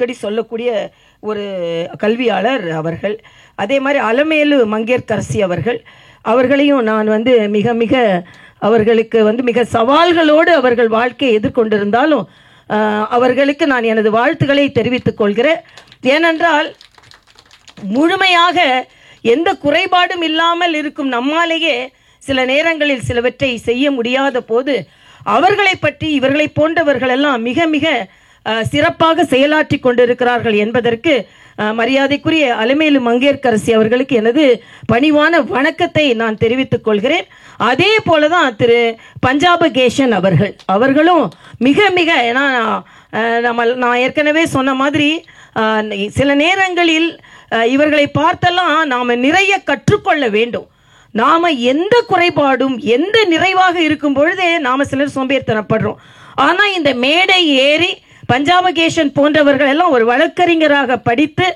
அடிக்கடி சொல்லக்கூடிய ஒரு கல்வியாளர் அவர்கள். அதே மாதிரி அலமேலு மங்கையர்க்கரசி அவர்களையும் நான் வந்து மிக மிக அவர்களுக்கு வந்து மிக சவால்களோடு அவர்கள் வாழ்க்கையை எதிர்கொண்டிருந்தாலும் அவர்களுக்கு நான் எனது வாழ்த்துக்களை தெரிவித்துக் கொள்கிறேன். ஏனென்றால் முழுமையாக எந்த குறைபாடும் இல்லாமல் இருக்கும் நம்மாலேயே சில நேரங்களில் சிலவற்றை செய்ய முடியாத போது அவர்களை பற்றி இவர்களை போன்றவர்கள் எல்லாம் மிக மிக சிறப்பாக செயலாற்றி கொண்டிருக்கிறார்கள் என்பதற்கு மரியாதைக்குரிய அலமேலு மங்கையர்க்கரசி அவர்களுக்கு எனது பணிவான வணக்கத்தை நான் தெரிவித்துக் கொள்கிறேன். அதே போலதான் திரு பஞ்சாபகேசன் அவர்களும் மிக மிக ஏன்னா நான் ஏற்கனவே சொன்ன மாதிரி சில நேரங்களில் இவர்களை பார்த்தெல்லாம் நாம் நிறைய கற்றுக்கொள்ள வேண்டும். நாம் எந்த குறைபாடும் எந்த நிறைவாக இருக்கும் பொழுதே நாம் சிலர் சோம்பேறித்தனப்படுறோம். ஆனால் இந்த மேடை ஏறி பஞ்சாபகேசன் போன்றவர்கள் எல்லாம் ஒரு வழக்கறிஞராக படித்து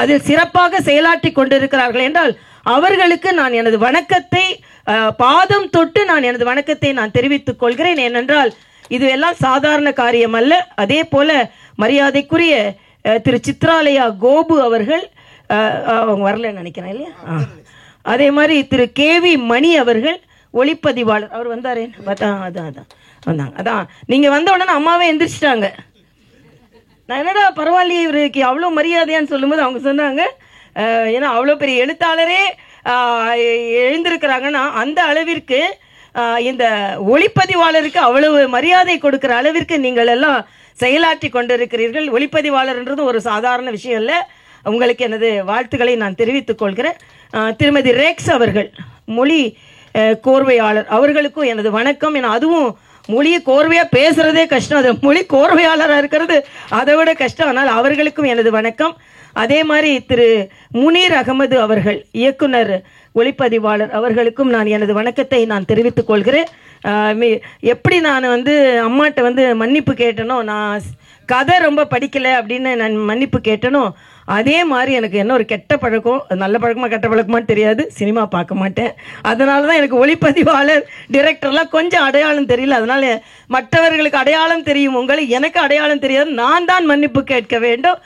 அதில் சிறப்பாக செயலாற்றி கொண்டிருக்கிறார்கள் என்றால் அவர்களுக்கு நான் எனது வணக்கத்தை பாதம் தொட்டு நான் எனது வணக்கத்தை நான் தெரிவித்துக் கொள்கிறேன். ஏனென்றால் இது எல்லாம் சாதாரண காரியம் அல்ல. அதே போல மரியாதைக்குரிய திரு சித்ராலயா கோபு அவர்கள் அவங்க வரலன்னு நினைக்கிறேன் இல்லையா. அதே மாதிரி திரு கேவி மணி அவர்கள் ஒளிப்பதிவாளர் அவர் வந்தாரே அதான் வந்தாங்க. அதான் நீங்க வந்த உடனே அம்மாவே எந்திரிச்சிட்டாங்க. நான் என்னடா பரவாயில்லையே இவருக்கு அவ்வளோ மரியாதையான்னு சொல்லும்போது அவங்க சொன்னாங்க ஏன்னா அவ்வளோ பெரிய எழுத்தாளரே எழுந்திருக்கிறாங்கன்னா அந்த அளவிற்கு இந்த ஒளிப்பதிவாளருக்கு அவ்வளவு மரியாதை கொடுக்கிற அளவிற்கு நீங்கள் எல்லாம் செயலாற்றி கொண்டிருக்கிறீர்கள். ஒளிப்பதிவாளர்ன்றது ஒரு சாதாரண விஷயம் இல்லை. உங்களுக்கு எனது வாழ்த்துக்களை நான் தெரிவித்துக் கொள்கிறேன். திருமதி ரேக்ஸ் அவர்கள் மொழி கோர்வையாளர் அவர்களுக்கும் எனது வணக்கம். ஏன்னா அதுவும் மொழியை கோர்வையாக பேசுறதே கஷ்டம், அது மொழி கோர்வையாளராக இருக்கிறது அதை விட கஷ்டம். ஆனால் அவர்களுக்கும் எனது வணக்கம். அதே மாதிரி திரு முனீர் அகமது அவர்கள் இயக்குனர் ஒளிப்பதிவாளர் அவர்களுக்கும் நான் எனது வணக்கத்தை நான் தெரிவித்துக் கொள்கிறேன். எப்படி நான் வந்து அம்மாட்ட வந்து மன்னிப்பு கேட்டனோ, நான் கதை ரொம்ப படிக்கலை அப்படின்னு நான் மன்னிப்பு கேட்டனோ, அதே மாதிரி எனக்கு என்ன ஒரு கெட்ட பழக்கம், நல்ல பழக்கமா கெட்ட பழக்கமான்னு தெரியாது, சினிமா பார்க்க மாட்டேன். அதனால தான் எனக்கு ஒளிப்பதிவாளர் டிரெக்டர்லாம் கொஞ்சம் அடையாளம் தெரியல. அதனால மற்றவர்களுக்கு அடையாளம் தெரியும், உங்களுக்கு எனக்கு அடையாளம் தெரியாது. நான் தான் மன்னிப்பு கேட்க வேண்டும்.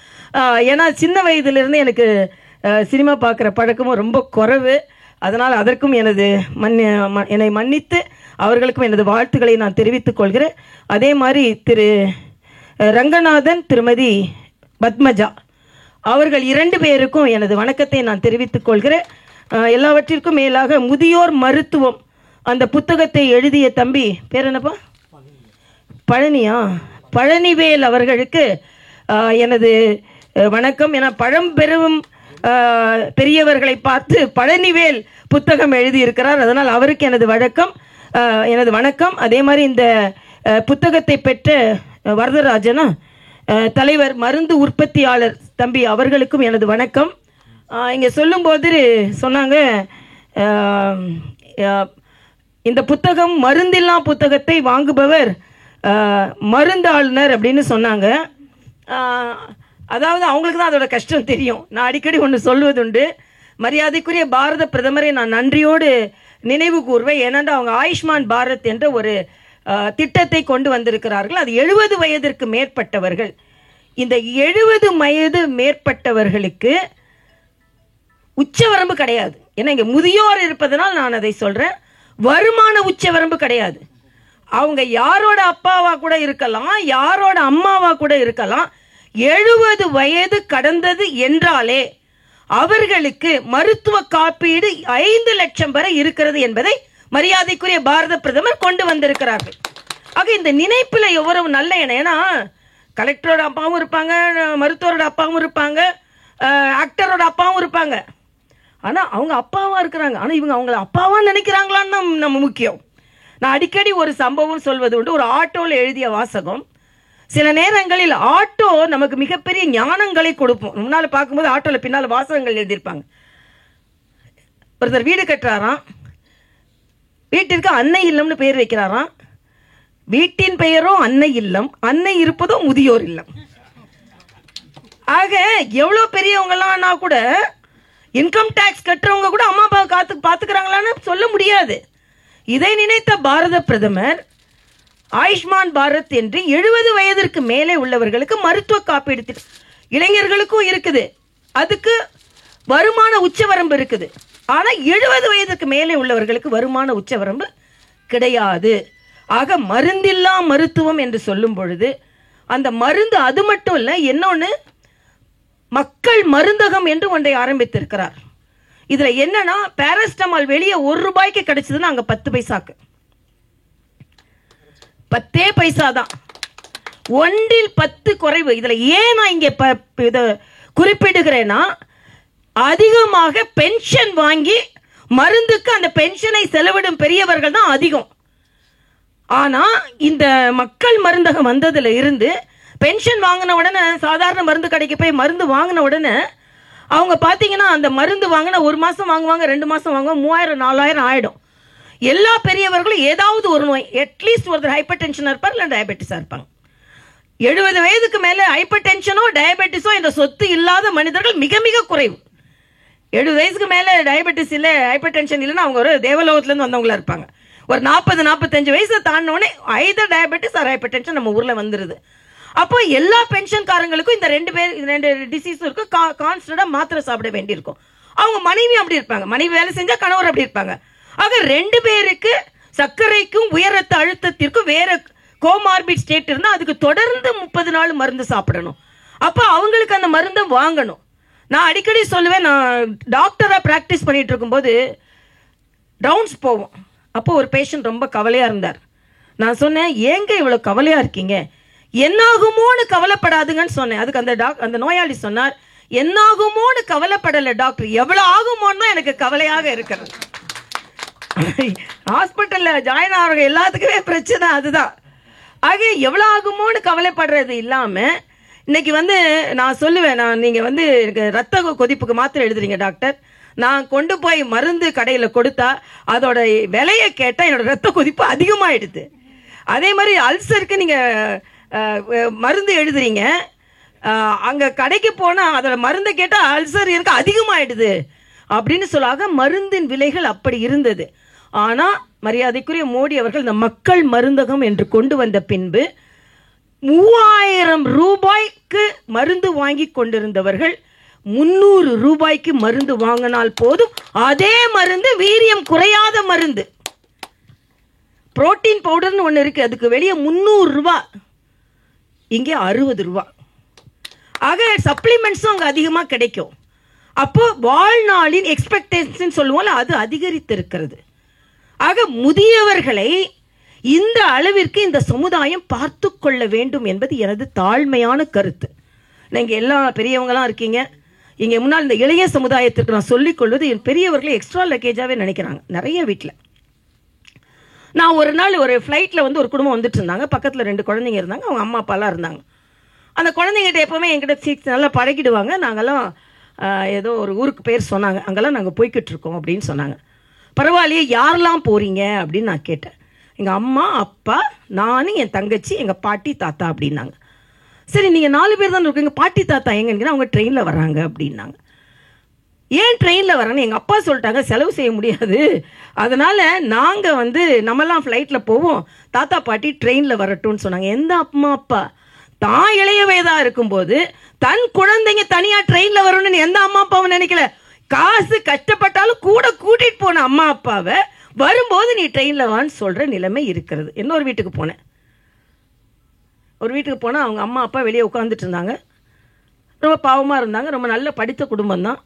ஏன்னா சின்ன வயதிலிருந்து எனக்கு சினிமா பார்க்குற பழக்கமும் ரொம்ப குறைவு. அதனால் அதற்கும் என்னை மன்னித்து அவர்களுக்கும் எனது வாழ்த்துக்களை நான் தெரிவித்துக் கொள்கிறேன். அதே மாதிரி திரு ரங்கநாதன் திருமதி பத்மஜா அவர்கள் 2 பேருக்கும் எனது வணக்கத்தை நான் தெரிவித்துக் கொள்கிறேன். எல்லாவற்றிற்கும் மேலாக முதியோர் மருத்துவம் அந்த புத்தகத்தை எழுதிய தம்பி பேர் என்னப்பா, பழனிவேல் அவர்களுக்கு எனது வணக்கம். என பழம்பெரும் பெரியவர்களை பார்த்து பழனிவேல் புத்தகம் எழுதியிருக்கிறார். அதனால் அவருக்கு எனது வணக்கம். அதே மாதிரி இந்த புத்தகத்தை பெற்ற வரதராஜனா தலைவர் மருந்து உற்பத்தியாளர் தம்பி அவர்களுக்கும் எனது வணக்கம். இங்கே சொல்லும்போது சொன்னாங்க இந்த புத்தகம் மருந்தில்லா புத்தகத்தை வாங்குபவர் மருந்தாளுநர் அப்படின்னு சொன்னாங்க. அதாவது அவங்களுக்கு தான் அதோட கஷ்டம் தெரியும். நான் அடிக்கடி ஒன்று சொல்வதுண்டு, மரியாதைக்குரிய பாரத பிரதமரை நான் நன்றியோடு நினைவு கூர்வேன். ஏனென்றா அவங்க ஆயுஷ்மான் பாரத் என்ற ஒரு திட்டத்தை கொண்டு வந்திருக்கிறார்கள். அது 70 வயதிற்கு மேற்பட்டவர்கள். இந்த 70 வயது மேற்பட்டவர்களுக்கு உச்சவரம்பு கிடையாது. ஏன்னா இங்கே முதியோர் இருப்பதனால் நான் அதை சொல்றேன். வருமான உச்சவரம்பு கிடையாது. அவங்க யாரோட அப்பாவா கூட இருக்கலாம், யாரோட அம்மாவா கூட இருக்கலாம். 70 வயது கடந்தது என்றாலே அவர்களுக்கு மருத்துவ காப்பீடு 5 லட்சம் வரை இருக்கிறது என்பதை மரியாதைக்குரிய பாரத பிரதமர் கொண்டு வந்திருக்கிறார்கள். ஆக இந்த நினைப்பில் எவ்வளவு நல்ல எண்ணம். ஏன்னா கலெக்டரோட அப்பாவும் இருப்பாங்க, மருத்துவரோட அப்பாவும் இருப்பாங்க, ஆக்டரோட அப்பாவும் இருப்பாங்க. ஆனால் அவங்க அப்பாவா இருக்கிறாங்க. ஆனால் இவங்க அவங்கள அப்பாவா நினைக்கிறாங்களான்னு நம்ம முக்கியம். நான் அடிக்கடி ஒரு சம்பவம் சொல்வது உண்டு. ஒரு ஆட்டோவில் எழுதிய வாசகம். சில நேரங்களில் ஆட்டோ நமக்கு மிகப்பெரிய ஞானங்களை கொடுப்போம். முன்னால் பார்க்கும்போது ஆட்டோவில் பின்னால் வாசகங்கள் எழுதியிருப்பாங்க. ஒருத்தர் வீடு கட்டுறாராம், வீட்டிற்கு அன்னை இல்லம்னு பெயர் வைக்கிறாராம். வீட்டின் பெயரும் அன்னை இல்லம், அன்னை இருப்பதும் முதியோர் இல்லம். ஆக எவ்வளோ பெரியவங்கலாம் கூட இன்கம் டாக்ஸ் கட்டுறவங்க கூட அம்மா அப்பா பார்த்துக்கிறாங்களான்னு சொல்ல முடியாது. இதை நினைத்த பாரத பிரதமர் ஆயுஷ்மான் பாரத் என்று 70 வயதிற்கு மேலே உள்ளவர்களுக்கு மருத்துவ காப்பீடு. இளைஞர்களுக்கும் இருக்குது, அதுக்கு வருமான உச்சவரம்பு இருக்குது. ஆனால் 70 வயதுக்கு மேலே உள்ளவர்களுக்கு வருமான உச்சவரம்பு கிடையாது. ஆக மருந்தில்லா மருத்துவம் என்று சொல்லும் பொழுது அந்த மருந்து அது மட்டும் இல்லை, இன்னொன்று மக்கள் மருந்தகம் என்று ஒன்றை ஆரம்பித்திருக்கிறார். இதில் என்னன்னா, பாராசிட்டமால் வெளியே 1 ரூபாய்க்கு கிடைச்சதுன்னா அங்கே 10 பைசாக்கு, 10 பைசா தான். 1 10 குறைவு. இதில் ஏன் நான் இங்கே இதை குறிப்பிடுகிறேன்னா, அதிகமாக பென்ஷன் வாங்கி மருந்துக்கு அந்த பென்ஷனை செலவிடும் பெரியவர்கள் தான் அதிகம். ஆனால் இந்த மக்கள் மருந்தகம் வந்ததுல இருந்து பென்ஷன் வாங்கின உடனே சாதாரண மருந்து கடைக்கு போய் மருந்து வாங்கின உடனே அவங்க பார்த்தீங்கன்னா அந்த மருந்து வாங்கின 1 மாதம் வாங்குவாங்க, 2 மாதம் வாங்குவாங்க, 3000 4000 ஆகிடும். எல்லா பெரியவர்களும் ஏதாவது ஒரு நோய், அட்லீஸ்ட் ஒருத்தர் ஹைப்பர் டென்ஷனாக இருப்பார், இல்லை டயபெட்டிஸாக இருப்பாங்க. 70 வயதுக்கு மேலே ஹைப்பர் டென்ஷனோ டயபெட்டிஸோ என்ற சொத்து இல்லாத மனிதர்கள் மிக மிக குறைவு. 70 வயசுக்கு மேலே டயபெட்டிஸ் இல்லை, ஹைப்பர் டென்ஷன் இல்லைன்னா அவங்க ஒரு தேவலோகத்துலேருந்து வந்தவங்களா இருப்பாங்க. ஒரு 40-45 வயசை தாண்டினோடனே either diabetes or hypertension நம்ம ஊரில் வந்துடுது. அப்போ எல்லா பென்ஷன்காரங்களுக்கும் இந்த 2 டிசீஸும் இருக்கும். கான்ஸ்டன்டாக மாத்திரை சாப்பிட வேண்டியிருக்கும். அவங்க மனைவி அப்படி இருப்பாங்க, மனைவி வேலை செஞ்சால் கணவர் அப்படி இருப்பாங்க. ஆக 2 பேருக்கு சர்க்கரைக்கும் உயர் ரத்த அழுத்தத்திற்கும் வேற கோமார்பிட் ஸ்டேட் இருந்தால் அதுக்கு தொடர்ந்து 30 நாள் மருந்து சாப்பிடணும். அப்போ அவங்களுக்கு அந்த மருந்தை வாங்கணும். நான் அடிக்கடி சொல்லுவேன், நான் டாக்டராக ப்ராக்டிஸ் பண்ணிட்டு இருக்கும்போது ரவுண்ட்ஸ் போவோம். அப்போ ஒரு பேஷண்ட் ரொம்ப கவலையாக இருந்தார். நான் சொன்னேன், ஏங்க இவ்வளோ கவலையாக இருக்கீங்க, என்னாகுமோன்னு கவலைப்படாதுங்கன்னு சொன்னேன். அதுக்கு அந்த நோயாளி சொன்னார், என்னாகுமோன்னு கவலைப்படலை டாக்டர், எவ்வளோ ஆகுமோன்னு தான் எனக்கு கவலையாக இருக்கிறது. ஹாஸ்பிட்டலில் ஜாயின் ஆகிற எல்லாத்துக்குமே பிரச்சனை அதுதான். ஆக எவ்வளோ ஆகுமோன்னு கவலைப்படுறது இல்லாமல் இன்னைக்கு நான் சொல்லுவேன், நீங்கள் ரத்த கொதிப்புக்கு மாத்திரை எழுதுறீங்க டாக்டர், நான் கொண்டு போய் மருந்து கடையில் கொடுத்தா அதோட விலையை கேட்டால் என்னோட ரத்த கொதிப்பு அதிகமாகிடுது. அதே மாதிரி அல்சருக்கு நீங்கள் மருந்து எழுதுறீங்க, அங்கே கடைக்கு போனால் அதோட மருந்தை கேட்டால் அல்சர் எனக்கு அதிகமாகிடுது அப்படின்னு சொல்லாக மருந்தின் விலைகள் அப்படி இருந்தது. ஆனால் மரியாதைக்குரிய மோடி அவர்கள் இந்த மக்கள் மருந்தகம் என்று கொண்டு வந்த பின்பு 3000 ரூபாய்க்கு மருந்து வாங்கி கொண்டிருந்தவர்கள் 300 ரூபாய்க்கு மருந்து வாங்கினால் போதும். அதே மருந்து வீரியம் குறையாத மருந்து, புரோட்டீன் பவுடர்னு ஒன்று இருக்கு, அதுக்கு வெளியே 300 ரூபா, இங்கே 60 ரூபா. ஆக சப்ளிமெண்ட்ஸும் அங்கே அதிகமாக கிடைக்கும். அப்போ வாழ்நாளின் எக்ஸ்பெக்டேஷன் சொல்லுவோம்ல, அது அதிகரித்திருக்கிறது. ஆக முதியவர்களை இந்த அளவிற்கு இந்த சமுதாயம் பார்த்து கொள்ள வேண்டும் என்பது எனது தாழ்மையான கருத்து. நீங்கள் எல்லா பெரியவங்களாம் இருக்கீங்க, இங்கே முன்னால் இந்த இளைய சமுதாயத்திற்கு நான் சொல்லிக்கொள்வது, என் பெரியவர்களை எக்ஸ்ட்ரா லக்கேஜாகவே நினைக்கிறாங்க நிறைய வீட்டில். நான் ஒரு நாள் ஒரு ஃப்ளைட்டில் ஒரு குடும்பம் வந்துட்டு இருந்தாங்க, பக்கத்தில் 2 குழந்தைங்க இருந்தாங்க, அவங்க அம்மா அப்பாலாம் இருந்தாங்க. அந்த குழந்தைங்கிட்ட எப்போவுமே என்கிட்ட நல்லா பழகிடுவாங்க. நாங்கள்லாம் ஏதோ ஒரு ஊருக்கு பேர் சொன்னாங்க, அங்கெல்லாம் நாங்கள் போய்கிட்டு இருக்கோம் அப்படின்னு சொன்னாங்க. பரவாயில்லையே, யாரெல்லாம் போகிறீங்க அப்படின்னு நான் கேட்டேன். எங்கள் அம்மா அப்பா, நான், என் தங்கச்சி, எங்கள் பாட்டி தாத்தா அப்படின்னாங்க. சரி, நீங்கள் 4 பேர் தான் இருக்கீங்க, பாட்டி தாத்தா எங்கன்னா அவங்க ட்ரெயினில் வராங்க அப்படின்னாங்க. ஏன் ட்ரெயினில் வராங்க? எங்கள் அப்பா சொல்லிட்டாங்க செலவு செய்ய முடியாது, அதனால் நாங்கள் நம்மலாம் ஃப்ளைட்டில் போவோம், தாத்தா பாட்டி ட்ரெயினில் வரட்டும்னு சொன்னாங்க. எந்த அம்மா அப்பா தான் இளைய வயதாக இருக்கும்போது தன் குழந்தைங்க தனியாக ட்ரெயினில் வரணும்னு எந்த அம்மா அப்பாவும் நினைக்கல. காசு கஷ்டப்பட்டாலும் கூட கூட்டிகிட்டு போன அம்மா அப்பாவை வரும்போது நீ ட்ரெயினில் வான்னு சொல்கிற நிலைமை இருக்கிறது. இன்னொரு வீட்டுக்கு போனேன், ஒரு வீட்டுக்கு போனால் அவங்க அம்மா அப்பா வெளியே உட்காந்துட்டு இருந்தாங்க, ரொம்ப பாவமாக இருந்தாங்க, ரொம்ப நல்ல படித்த குடும்பம் தான்.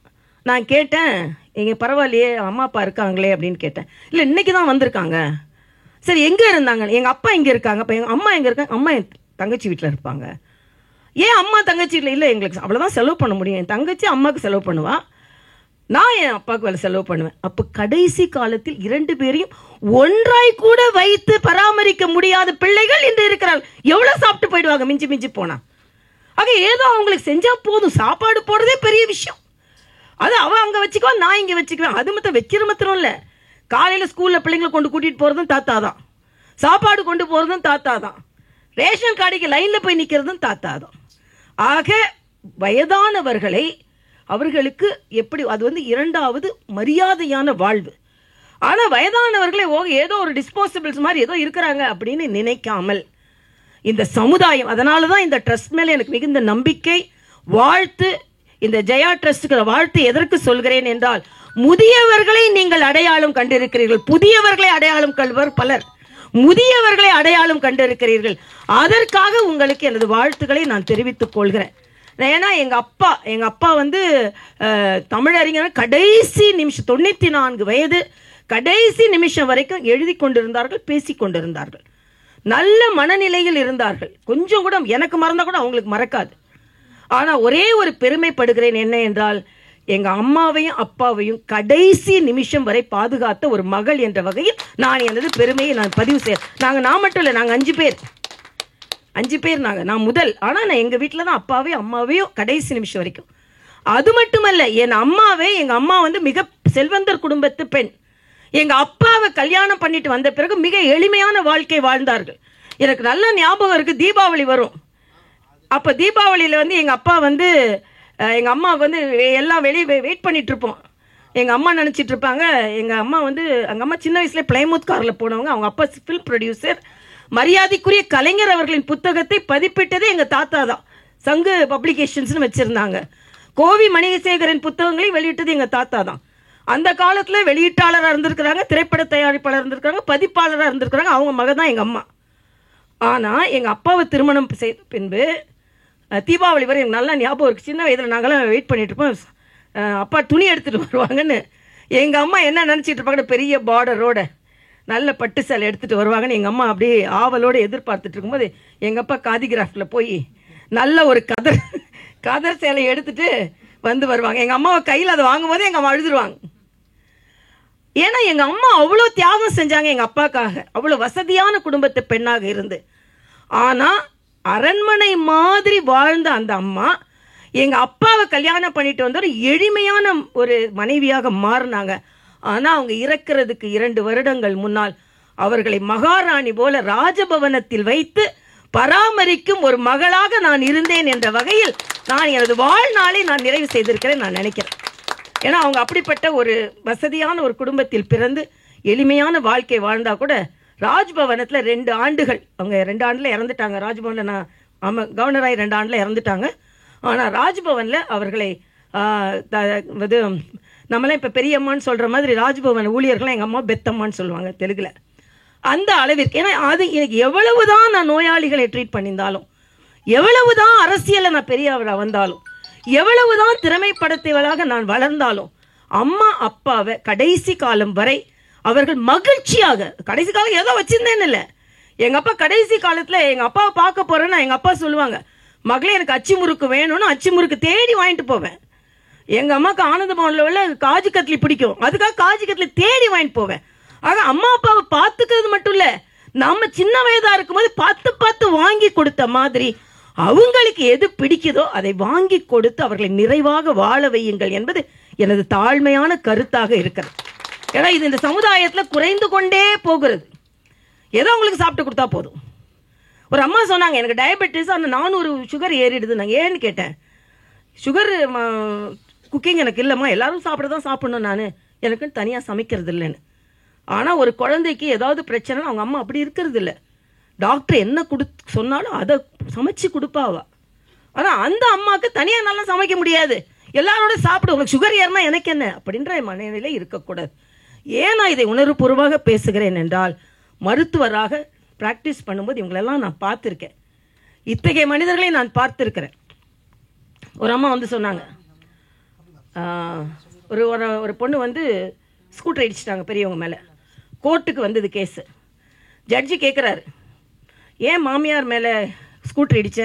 நான் கேட்டேன், இங்கே பரவாயில்லையே அம்மா அப்பா இருக்காங்களே அப்படின்னு கேட்டேன். இல்லை, இன்னைக்கு தான் வந்திருக்காங்க. சரி, எங்கே இருந்தாங்க? எங்கள் அப்பா இங்கே இருக்காங்க. அப்போ எங்கள் அம்மா எங்கே இருக்காங்க? அம்மா என் தங்கச்சி வீட்டில் இருப்பாங்க. ஏன் அம்மா தங்கச்சி வீட்டில்? இல்லை, எங்களுக்கு அவ்வளோதான் செலவு பண்ண முடியும், என் தங்கச்சி அம்மாவுக்கு செலவு பண்ணுவா, நான் என் அப்பாவுக்கு வேலை செலவு பண்ணுவேன். அப்போ கடைசி காலத்தில் 2 பேரையும் ஒன்றாய் கூட வைத்து பராமரிக்க முடியாத பிள்ளைகள் இன்று இருக்கிறார்கள். எவ்வளோ சாப்பிட்டு போயிடுவாங்க மிஞ்சி மிஞ்சி போனா. ஆக ஏதோ அவங்களுக்கு செஞ்சா போதும், சாப்பாடு போடுறதே பெரிய விஷயம். அது அவன் அங்கே வச்சுக்குவான், நான் இங்கே வச்சுக்குவேன். அது மட்டும் வைக்கிற மாத்திரம் இல்லை, காலையில் ஸ்கூலில் பிள்ளைங்களை கொண்டு கூட்டிகிட்டு போகிறதும் தாத்தா தான், சாப்பாடு கொண்டு போகிறதும் தாத்தா தான், ரேஷன் கடைக்கு லைனில் போய் நிற்கிறதும் தாத்தா தான். ஆக வயதானவர்களை அவர்களுக்கு எப்படி அது 2வது மரியாதையான வாழ்வு. ஆனால் வயதானவர்களே ஏதோ ஒரு டிஸ்போசபிள்ஸ் மாதிரி ஏதோ இருக்கிறாங்க அப்படின்னு நினைக்காமல் இந்த சமுதாயம், அதனால தான் இந்த ட்ரஸ்ட் மேலே எனக்கு மிகுந்த நம்பிக்கை. வாழ்த்து, இந்த ஜெயா ட்ரஸ்டுக்கு வாழ்த்து எதற்கு சொல்கிறேன் என்றால், முதியவர்களை நீங்கள் அடையாளம் கண்டிருக்கிறீர்கள். புதியவர்களை அடையாளம் கள்வர் பலர், முதியவர்களை அடையாளம் கண்டிருக்கிறீர்கள். அதற்காக உங்களுக்கு எனது வாழ்த்துக்களை நான் தெரிவித்துக் கொள்கிறேன். ஏன்னா எங்க அப்பா வந்து தமிழறிஞர், கடைசி நிமிஷம் 94 வயது, கடைசி நிமிஷம் வரைக்கும் எழுதி கொண்டிருந்தார்கள், பேசி கொண்டிருந்தார்கள், நல்ல மனநிலையில் இருந்தார்கள். கொஞ்சம் கூட எனக்கு மறந்தா கூட அவங்களுக்கு மறக்காது. ஆனா ஒரே ஒரு பெருமைப்படுகிறேன், என்ன என்றால் எங்க அம்மாவையும் அப்பாவையும் கடைசி நிமிஷம் வரை பாதுகாத்த ஒரு மகள் என்ற வகையில் நான் எனது பெருமையை நான் பதிவு செய்ய. நான் மட்டும் இல்லை, நாங்கள் 5 பேர் நான் முதல். ஆனால் நான் எங்கள் வீட்டில் தான் அப்பாவையும் அம்மாவையும் கடைசி நிமிஷம் வரைக்கும். அது மட்டுமல்ல, என் எங்கள் அம்மா வந்து மிக செல்வந்தர் குடும்பத்து பெண். எங்கள் அப்பாவை கல்யாணம் பண்ணிட்டு வந்த பிறகு மிக எளிமையான வாழ்க்கை வாழ்ந்தார்கள். எனக்கு நல்ல ஞாபகம் இருக்குது, தீபாவளி வரும். அப்போ தீபாவளியில் வந்து எங்கள் அப்பா வந்து எங்கள் அம்மா வந்து எல்லாம் வெளியே வெயிட் பண்ணிட்டு இருப்போம். எங்கள் அம்மா நினச்சிட்டு இருப்பாங்க, எங்கள் அம்மா வந்து எங்கள் அம்மா சின்ன வயசுல பிளைமூத் காரில் போனவங்க. அவங்க அப்பா ஃபில்ம் ப்ரொடியூசர். மரியாதைக்குரிய கலைஞர் அவர்களின் புத்தகத்தை பதிப்பிட்டதே எங்கள் தாத்தா தான். சங்கு பப்ளிகேஷன்ஸ்னு வச்சுருந்தாங்க. கோவி மணிசேகரின் புத்தகங்களை வெளியிட்டது எங்கள் தாத்தா தான். அந்த காலத்தில் வெளியீட்டாளராக இருந்திருக்கிறாங்க, திரைப்பட தயாரிப்பாளர் இருந்திருக்காங்க, பதிப்பாளராக இருந்திருக்கிறாங்க. அவங்க மக தான் எங்கள் அம்மா. ஆனால் எங்கள் அப்பாவை திருமணம் செய்த பின்பு தீபாவளி வரை எனக்கு நல்லா ஞாபகம் இருக்குது. சின்ன வயதில் நாங்களாம் வெயிட் பண்ணிட்டு இருப்போம், அப்பா துணி எடுத்துகிட்டு வருவாங்கன்னு. எங்கள் அம்மா என்ன நினச்சிட்டு இருப்பாங்க, பெரிய பார்டரோட நல்ல பட்டு சேலை எடுத்துகிட்டு வருவாங்கன்னு எங்கள் அம்மா அப்படியே ஆவலோடு எதிர்பார்த்துட்டு இருக்கும்போது எங்கள் அப்பா காதிகிராஃப்டில் போய் நல்ல ஒரு கதர் சேலை எடுத்துகிட்டு வந்து வருவாங்க. எங்கள் அம்மாவை கையில் அதை வாங்கும் போது எங்கள் அம்மா அழுதுருவாங்க. ஏன்னா எங்கள் அம்மா அவ்வளோ தியாகம் செஞ்சாங்க எங்கள் அப்பாக்காக. அவ்வளோ வசதியான குடும்பத்து பெண்ணாக இருந்து, ஆனால் அரண்மனை மாதிரி வாழ்ந்த அந்த அம்மா எங்கள் அப்பாவை கல்யாணம் பண்ணிட்டு வந்த ஒரு எளிமையான ஒரு மனைவியாக மாறினாங்க. ஆனால் அவங்க இறக்கிறதுக்கு 2 வருடங்கள் முன்னால் அவர்களை மகாராணி போல ராஜபவனத்தில் வைத்து பராமரிக்கும் ஒரு மகளாக நான் இருந்தேன் என்ற வகையில் நான் எனது வாழ்நாளை நான் நிறைவு செய்திருக்கிறேன் நான் நினைக்கிறேன். ஏன்னா அவங்க அப்படிப்பட்ட ஒரு வசதியான ஒரு குடும்பத்தில் பிறந்து எளிமையான வாழ்க்கை வாழ்ந்தா கூட ராஜ்பவனத்தில் 2 ஆண்டுகள், அவங்க 2 ஆண்டில் இறந்துட்டாங்க. ராஜ்பவனில் நான் கவர்னராகி 2 ஆண்டில் இறந்துட்டாங்க. ஆனால் ராஜ்பவனில் அவர்களை நம்மளாம் இப்போ பெரியம்மான்னு சொல்கிற மாதிரி ராஜ்பவன் ஊழியர்கள்லாம் எங்கள் அம்மா பெத்தம்மான்னு சொல்லுவாங்க தெலுங்கில். அந்த அளவிற்கு. ஏன்னா அது எனக்கு எவ்வளவு தான் நான் நோயாளிகளை ட்ரீட் பண்ணியிருந்தாலும், எவ்வளவு தான் அரசியலில் நான் பெரியவராக வந்தாலும், எவ்வளவு தான் திறமைப்படுத்தியவளாக நான் வளர்ந்தாலும், அம்மா அப்பாவை கடைசி காலம் வரை அவர்கள் மகிழ்ச்சியாக, கடைசி காலம் ஏதோ வச்சிருந்தேன்னு இல்லை, எங்கள் அப்பா கடைசி காலத்தில் எங்கள் அப்பாவை பார்க்க போகிறேன்னா எங்கள் அப்பா சொல்லுவாங்க, மகளே எனக்கு அச்சி முறுக்கு வேணும்னு அச்சி முறுக்கு தேடி வாங்கிட்டு போவேன். எங்கள் அம்மாவுக்கு ஆனந்த பவனில் உள்ள காஜு கட்லி பிடிக்கும், அதுக்காக காஜு கட்லி தேடி வாங்கிட்டு போவேன். ஆக அம்மா அப்பாவை பார்த்துக்கிறது மட்டும் இல்லை, நம்ம சின்ன வயதாக இருக்கும்போது பார்த்து வாங்கி கொடுத்த மாதிரி அவங்களுக்கு எது பிடிக்குதோ அதை வாங்கி கொடுத்து அவர்களை நிறைவாக வாழ வையுங்கள் என்பது எனது தாழ்மையான கருத்தாக இருக்கிறது. ஏன்னா இது இந்த சமுதாயத்தில் குறைந்து கொண்டே போகிறது. ஏதோ அவங்களுக்கு சாப்பிட்டு கொடுத்தா போதும். ஒரு அம்மா சொன்னாங்க, எனக்கு டயபெட்டிஸ், அந்த 400 சுகர் ஏறிடுது. நான் ஏன்னு கேட்டேன். சுகர் குக்கிங் எனக்கு இல்லைம்மா, எல்லாரும் சாப்பிட தான் சாப்பிடணும், நான் எனக்குன்னு தனியாக சமைக்கிறது இல்லைன்னு. ஆனால் ஒரு குழந்தைக்கு ஏதாவது பிரச்சனை அவங்க அம்மா அப்படி இருக்கிறது இல்லை. டாக்டர் என்ன சொன்னாலும் அதை சமைச்சு கொடுப்பாவா. ஆனால் அந்த அம்மாவுக்கு தனியாக நல்லா சமைக்க முடியாது, எல்லாரோட சாப்பிடு, உங்களுக்கு சுகர் ஏறினா எனக்கு என்ன அப்படின்ற மனநிலை இருக்கக்கூடாது. ஏன் நான் இதை உணர்வுபூர்வமாக பேசுகிறேன் என்றால், மருத்துவராக ப்ராக்டிஸ் பண்ணும்போது இவங்களெல்லாம் நான் பார்த்துருக்கேன். இத்தகைய மனிதர்களை நான் பார்த்துருக்கிறேன். ஒரு அம்மா வந்து சொன்னாங்க, ஒரு பொண்ணு வந்து ஸ்கூட்டர் அடிச்சிட்டாங்க பெரியவங்க மேலே, கோர்ட்டுக்கு வந்தது கேஸு. ஜட்ஜி கேட்குறாரு, ஏன் மாமியார் மேலே ஸ்கூட்டர் அடிச்ச,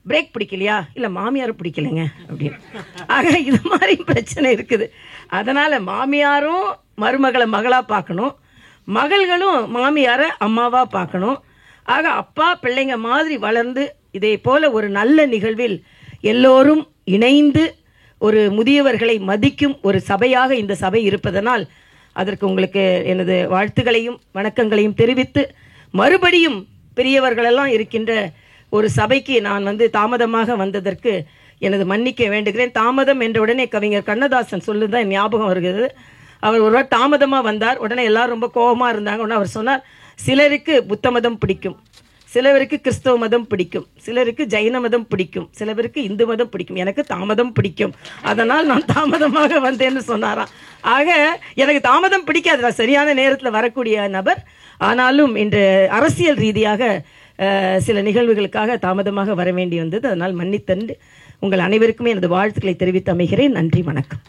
பிரேக் பிடிக்கலையா? இல்லை மாமியார் பிடிக்கலைங்க அப்படின்னு. ஆக இது மாதிரி பிரச்சனை இருக்குது. அதனால் மாமியாரும் மருமகளை மகளாக பார்க்கணும், மகள்களும் மாமியாரை அம்மாவாக பார்க்கணும். ஆக அப்பா பிள்ளைங்க மாதிரி வளர்ந்து இதே போல் ஒரு நல்ல நிகழ்வில் எல்லோரும் இணைந்து ஒரு முதியவர்களை மதிக்கும் ஒரு சபையாக இந்த சபை இருப்பதனால் அதற்கு உங்களுக்கு எனது வாழ்த்துக்களையும் வணக்கங்களையும் தெரிவித்து, மறுபடியும் பெரியவர்களெல்லாம் இருக்கின்ற ஒரு சபைக்கு நான் வந்து தாமதமாக வந்ததற்கு எனது மன்னிக்க வேண்டுகிறேன். தாமதம் என்ற உடனே கவிஞர் கண்ணதாசன் சொல்லுதான் ஞாபகம் வருகிறது. அவர் ஒருவர் தாமதமாக வந்தார், உடனே எல்லாரும் ரொம்ப கோபமாக இருந்தாங்க. உடனே அவர் சொன்னார், சிலருக்கு புத்த மதம் பிடிக்கும், சிலருக்கு கிறிஸ்தவ மதம் பிடிக்கும், சிலருக்கு ஜைன மதம் பிடிக்கும், சிலருக்கு இந்து மதம் பிடிக்கும். எனக்கு தாமதம் பிடிக்கும், அதனால் நான் தாமதமாக வந்தேன்னு சொன்னாராம். ஆக எனக்கு தாமதம் பிடிக்காது, நான் சரியான நேரத்தில் வரக்கூடிய நபர். ஆனாலும் இன்று அரசியல் ரீதியாக சில நிகழ்வுகளுக்காக தாமதமாக வர வேண்டி வந்தது. அதனால் மன்னித்தன்று உங்கள் அனைவருக்குமே எனது வாழ்த்துக்களை தெரிவித்து அமைகிறேன். நன்றி, வணக்கம்.